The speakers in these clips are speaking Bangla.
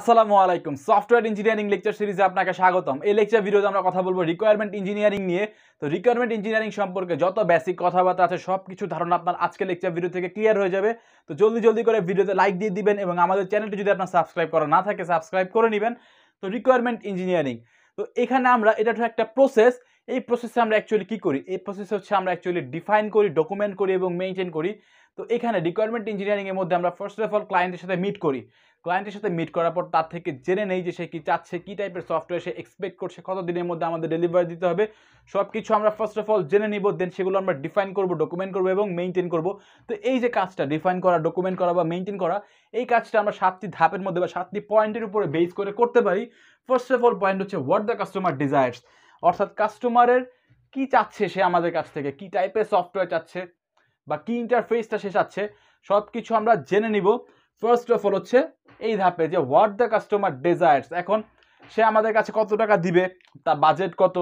আসসালামু আলাইকুম। সফটওয়্যার ইঞ্জিনিয়ারিং লেকচার সিরিজে আপনাকে স্বাগতম। এই লেকচার ভিডিওতে আমরা কথা বলবো রিকোয়ারমেন্ট ইঞ্জিনিয়ারিং নিয়ে। তো রিকোয়ারমেন্ট ইঞ্জিনিয়ারিং সম্পর্কে যত বেসিক কথাবার্তা আছে সবকিছু ধারণা আপনার আজকে লেকচার ভিডিও থেকে ক্লিয়ার হয়ে যাবে। তো জলদি করে ভিডিওতে লাইক দিয়ে দিবেন এবং আমাদের চ্যানেলটি যদি আপনার সাবস্ক্রাইব করা না থাকে সাবস্ক্রাইব করে নেবেন। তো রিকোয়ারমেন্ট ইঞ্জিনিয়ারিং, তো এখানে আমরা এটা একটা প্রসেস। এই প্রসেসে আমরা অ্যাকচুয়ালি কী করি? এই প্রসেসে হচ্ছে আমরা অ্যাকচুয়ালি ডিফাইন করি, ডকুমেন্ট করি এবং মেনটেন করি। তো এখানে রিকোয়ারমেন্ট ইঞ্জিনিয়ারিংয়ের মধ্যে আমরা ফার্স্ট অফ অল ক্লায়েন্টের সাথে মিট করি। ক্লায়েন্টের সাথে মিট করার পর তার থেকে জেনে নেই যে সে কী চাচ্ছে, কী টাইপের সফটওয়্যার সে এক্সপেক্ট করছে, কত দিনের মধ্যে আমাদের ডেলিভারি দিতে হবে, সব কিছু আমরা ফার্স্ট অফ অল জেনে নিব। দেন সেগুলো আমরা ডিফাইন করব, ডকুমেন্ট করব এবং মেনটেন করব। তো এই যে কাজটা ডিফাইন করা, ডকুমেন্ট করা বা মেনটেন করা, এই কাজটা আমরা 7টি ধাপের মধ্যে বা 7টি পয়েন্টের উপরে বেস করে করতে পারি। ফার্স্ট অফ অল পয়েন্ট হচ্ছে হোয়াট দ্য কাস্টমার ডিজায়ার্স, অর্থাৎ কাস্টমারের কী চাচ্ছে, সে আমাদের কাছ থেকে কী টাইপের সফটওয়্যার চাচ্ছে বা কী ইন্টারফেসটা সে চাচ্ছে, সব কিছু আমরা জেনে নিব। ফার্স্ট অফ অল হচ্ছে এই ধাপে যে হোয়াট দ্য কাস্টমার ডিজায়ার্স, এখন সে আমাদের কাছে কত টাকা দিবে, তার বাজেট কত,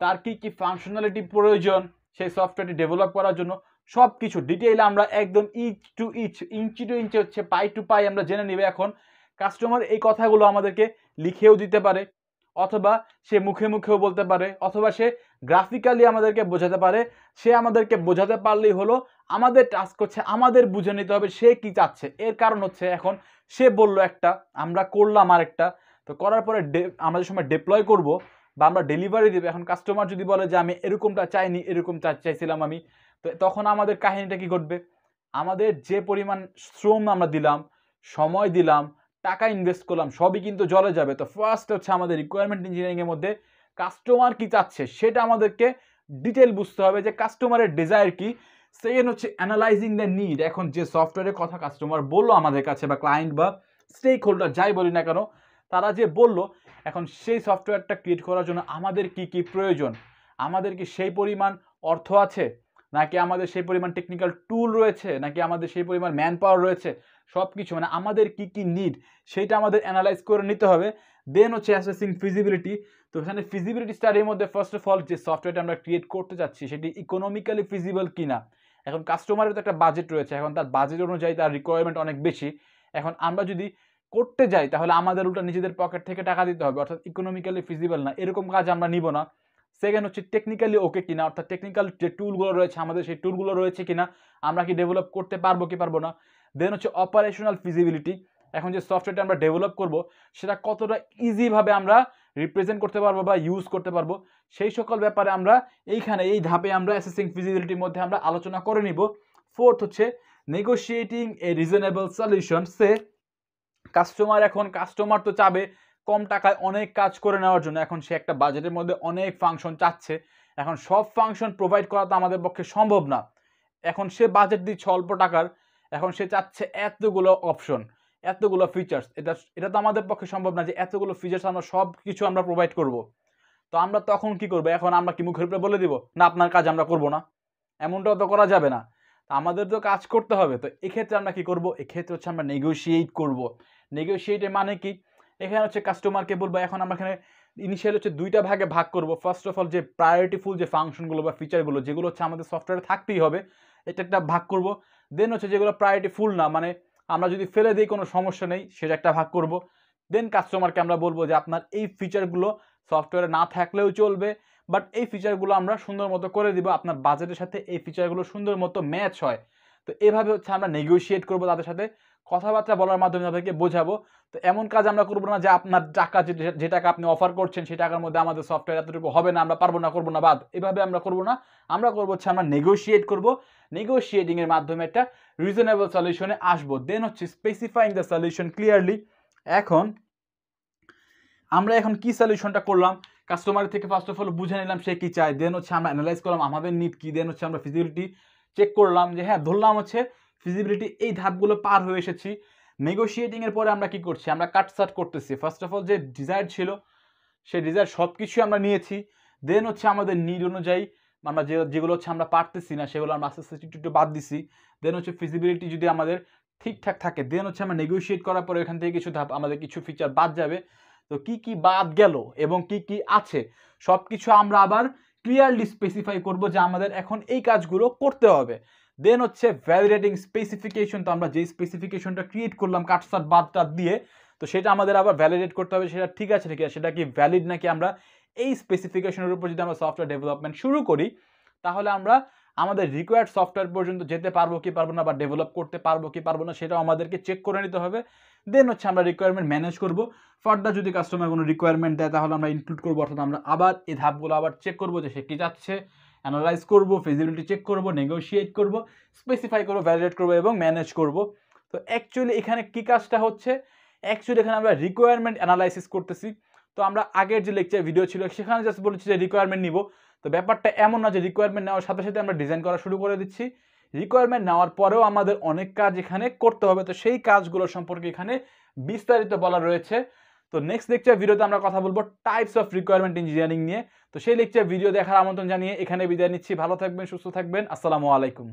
তার কি কি ফাংশনালিটি প্রয়োজন সেই সফটওয়্যারটি ডেভেলপ করার জন্য, সব কিছু ডিটেইলে আমরা একদম ইঞ্চি টু ইঞ্চি হচ্ছে পাই টু পাই আমরা জেনে নিবে। এখন কাস্টমার এই কথাগুলো আমাদেরকে লিখেও দিতে পারে, অথবা সে মুখে মুখেও বলতে পারে, অথবা সে গ্রাফিক্যালি আমাদেরকে বোঝাতে পারে। সে আমাদেরকে বোঝাতে পারলেই হলো, আমাদের টাস্ক হচ্ছে আমাদের বুঝে নিতে হবে সে কি চাচ্ছে। এর কারণ হচ্ছে এখন সে বলল একটা, আমরা করলাম আরেকটা। তো করার পরে আমরা যে সময় ডিপ্লয় করব বা আমরা ডেলিভারি দেবো, এখন কাস্টমার যদি বলে যে আমি এরকমটা চাইনি, এরকম চাইছিলাম আমি, তো তখন আমাদের কাহিনীটা কি ঘটবে? আমাদের যে পরিমাণ শ্রম আমরা দিলাম, সময় দিলাম, টাকা ইনভেস্ট করলাম, সবই কিন্তু জলে যাবে। তো ফার্স্ট হচ্ছে আমাদের রিকোয়ারমেন্ট ইঞ্জিনিয়ারিংয়ের মধ্যে কাস্টমার কি চাচ্ছে সেটা আমাদেরকে ডিটেল বুঝতে হবে, যে কাস্টমারের ডিজায়ার কি। সেকেন্ড হচ্ছে অ্যানালাইজিং দ্য নিড, এখন যে সফটওয়্যারের কথা কাস্টমার বললো আমাদের কাছে, বা ক্লায়েন্ট বা স্টেক হোল্ডার যাই বলি না কেন, তারা যে বললো, এখন সেই সফটওয়্যারটা ক্রিয়েট করার জন্য আমাদের কি কি প্রয়োজন, আমাদের কি সেই পরিমাণ অর্থ আছে, নাকি আমাদের সেই পরিমাণ টেকনিক্যাল টুল রয়েছে, নাকি আমাদের সেই পরিমাণ ম্যান পাওয়ার রয়েছে, সব কিছু মানে আমাদের কি কি নিড সেইটা আমাদের অ্যানালাইজ করে নিতে হবে। দেন হচ্ছে অ্যাসেসিং ফিজিবিলিটি। তো এখানে ফিজিবিলিটি স্টাডির মধ্যে ফার্স্ট অফ অল যে সফটওয়্যারটা আমরা ক্রিয়েট করতে যাচ্ছি সেটি ইকোনমিক্যালি ফিজিবল কিনা। এখন কাস্টমারের তো একটা বাজেট রয়েছে, এখন তার বাজেট অনুযায়ী তার রিকোয়ারমেন্ট অনেক বেশি। এখন আমরা যদি করতে যাই তাহলে আমাদের উল্টা নিজেদের পকেট থেকে টাকা দিতে হবে, অর্থাৎ ইকোনমিক্যালি ফিজিবল না, এরকম কাজ আমরা নিব না। সেকেন্ড হচ্ছে টেকনিক্যালি ওকে কিনা, অর্থাৎ টেকনিক্যাল যে টুলগুলো রয়েছে আমাদের সেই টুলগুলো রয়েছে কিনা, আমরা কি ডেভেলপ করতে পারবো কি পারবো না। দেন হচ্ছে অপারেশনাল ফিজিবিলিটি, এখন যে সফটওয়্যারটা আমরা ডেভেলপ করব সেটা কতটা ইজিভাবে আমরা রিপ্রেজেন্ট করতে পারবো বা ইউজ করতে পারবো, সেই সকল ব্যাপারে আমরা এইখানে এই ধাপে আমরা অ্যাসেসিং ফিজিবিলিটির মধ্যে আমরা আলোচনা করে নিব। ফোর্থ হচ্ছে নেগোশিয়েটিং এ রিজনেবল সলিউশন। সে কাস্টমার তো চাবে কম টাকায় অনেক কাজ করে নেওয়ার জন্য। এখন সে একটা বাজেটের মধ্যে অনেক ফাংশন চাচ্ছে, এখন সব ফাংশন প্রোভাইড করা তো আমাদের পক্ষে সম্ভব না। এখন সে বাজেট দিচ্ছে অল্প টাকার, এখন সে চাচ্ছে এতগুলো অপশন, এতগুলো ফিচার্স, এটা তো আমাদের পক্ষে সম্ভব না যে এতগুলো ফিচার্স আমরা সব কিছু আমরা প্রোভাইড করব। তো আমরা তখন কি করবো? এখন আমরা কি মুখের উপরে বলে দিব না আপনার কাজ আমরা করব না? এমনটাও তো করা যাবে না, আমাদের তো কাজ করতে হবে। তো এক্ষেত্রে আমরা কি করব? এক্ষেত্রে হচ্ছে আমরা নেগোশিয়েট করব। নেগোশিয়েটের মানে কি? এখানে হচ্ছে কাস্টমারকে বলবো, এখন আমরা এখানে ইনিশিয়াল হচ্ছে দুইটা ভাগে ভাগ করব। ফার্স্ট অফ অল যে প্রায়োরিটিফুল যে ফাংশনগুলো বা ফিচারগুলো যেগুলো হচ্ছে আমাদের সফটওয়্যারে থাকতেই হবে, এটা একটা ভাগ করব। দেন হচ্ছে যেগুলো প্রায়োরিটিফুল না, মানে আমরা যদি ফেলে দিই কোনো সমস্যা নেই, সেটা একটা ভাগ করব। দেন কাস্টমারকে আমরা বলবো যে আপনার এই ফিচারগুলো সফটওয়্যারে না থাকলেও চলবে, বাট এই ফিচারগুলো আমরা সুন্দর মতো করে দিব, আপনার বাজেটের সাথে এই ফিচারগুলো সুন্দর মতো ম্যাচ হয়। তো এভাবে হচ্ছে আমরা নেগোশিয়েট করবো, তাদের সাথে কথাবার্তা বলার মাধ্যমে তাদেরকে বোঝাবো। তো এমন কাজ আমরা করবো না যে আপনার টাকা যে টাকা আপনি অফার করছেন সেই টাকার মধ্যে আমাদের সফটওয়্যার এতটুকু হবে না, আমরা পারবো না, করবো না, বাদ, এভাবে আমরা করবো না। আমরা করবো হচ্ছে আমরা নেগোশিয়েট করবো, নেগোশিয়েটিংয়ের মাধ্যমে একটা রিজনেবল সলিউশনে আসবো। দেন হচ্ছে স্পেসিফাইং দ্য সলিউশন ক্লিয়ারলি। এখন আমরা এখন কি সলিউশনটা করলাম, কাস্টমার থেকে ফার্স্ট অফ অল বুঝে নিলাম সে কি চায়। দেন হচ্ছে আমরা অ্যানালাইজ করলাম আমাদের নিড কি। দেন হচ্ছে আমরা ফিজিবিলিটি চেক করলাম যে হ্যাঁ ধরলাম হচ্ছে ফিজিবিলিটি এই ধাপগুলো পার হয়ে এসেছি। নেগোশিয়েটিংয়ের পরে আমরা কি করছি? আমরা কাটসাট করতেছি। ফার্স্ট অফ অল যে ডিজায়ার ছিল সেই ডিজায়ার সব কিছুই আমরা নিয়েছি। দেন হচ্ছে আমাদের নিড অনুযায়ী আমরা যেগুলো হচ্ছে আমরা পারতেছি না সেগুলো আমরা আস্তে আস্তে একটু বাদ দিছি। দেন হচ্ছে ফিজিবিলিটি যদি আমাদের ঠিকঠাক থাকে, দেন হচ্ছে আমরা নেগোশিয়েট করার পরে এখান থেকে কিছু ধাপ আমাদের কিছু ফিচার বাদ যাবে। তো কি কি বাদ গেল এবং কি কি আছে সব কিছু আমরা আবার ক্লিয়ারলি স্পেসিফাই করব যে আমাদের এখন এই কাজগুলো করতে হবে। দেন হচ্ছে ভ্যালিডেটিং স্পেসিফিকেশন। তো আমরা যেই স্পেসিফিকেশনটা ক্রিয়েট করলাম কাটসাট বাদটা দিয়ে, তো তো সেটা আমাদের আবার ভ্যালিডেট করতে হবে সেটা ঠিক আছে নাকি, সেটা কি ভ্যালিড নাকি। আমরা এই স্পেসিফিকেশনের উপর যদি আমরা সফটওয়্যার ডেভেলপমেন্ট শুরু করি তাহলে আমরা আমাদের রিকোয়ার্ড সফটওয়্যার পর্যন্ত যেতে পারবো কি পারবো না, বা ডেভেলপ করতে পারবো কি পারবো না, সেটাও আমাদেরকে চেক করে নিতে হবে। দেন হচ্ছে আমরা রিকোয়ারমেন্ট ম্যানেজ করব। ফার্দার যদি কাস্টমার কোনো রিকোয়ারমেন্ট দেয় তাহলে আমরা ইনক্লুড করবো, অর্থাৎ আমরা আবার এই ধাপগুলো আবার চেক করবো যে সে কী চাচ্ছে, অ্যানালাইজ করবো, ফিজিবিলিটি চেক করবো, নেগোশিয়েট করবো, স্পেসিফাই করবো, ভ্যালিডেট করবো এবং ম্যানেজ করবো। তো অ্যাকচুয়ালি এখানে কী কাজটা হচ্ছে, অ্যাকচুয়ালি এখানে আমরা রিকোয়ারমেন্ট অ্যানালাইসিস করতেছি। তো আমরা আগের যে লেকচার ভিডিও ছিল সেখানে জাস্ট বলেছি যে রিকোয়ারমেন্ট নিব। তো ব্যাপারটা এমন না যে রিকোয়ারমেন্ট নেওয়ার সাথে সাথে আমরা ডিজাইন করা শুরু করে দিচ্ছি। রিকোয়ারমেন্ট নেওয়ার পরেও আমাদের অনেক কাজ এখানে করতে হবে। তো সেই কাজগুলো সম্পর্কে এখানে বিস্তারিত বলা রয়েছে। তো নেক্সট লেকচার ভিডিওতে আমরা কথা বলবো টাইপস অফ রিকোয়ারমেন্ট ইঞ্জিনিয়ারিং নিয়ে। তো সেই লেকচার ভিডিও দেখার আমন্ত্রণ জানিয়ে এখানে বিদায় নিচ্ছি। ভালো থাকবেন, সুস্থ থাকবেন। আসসালামু আলাইকুম।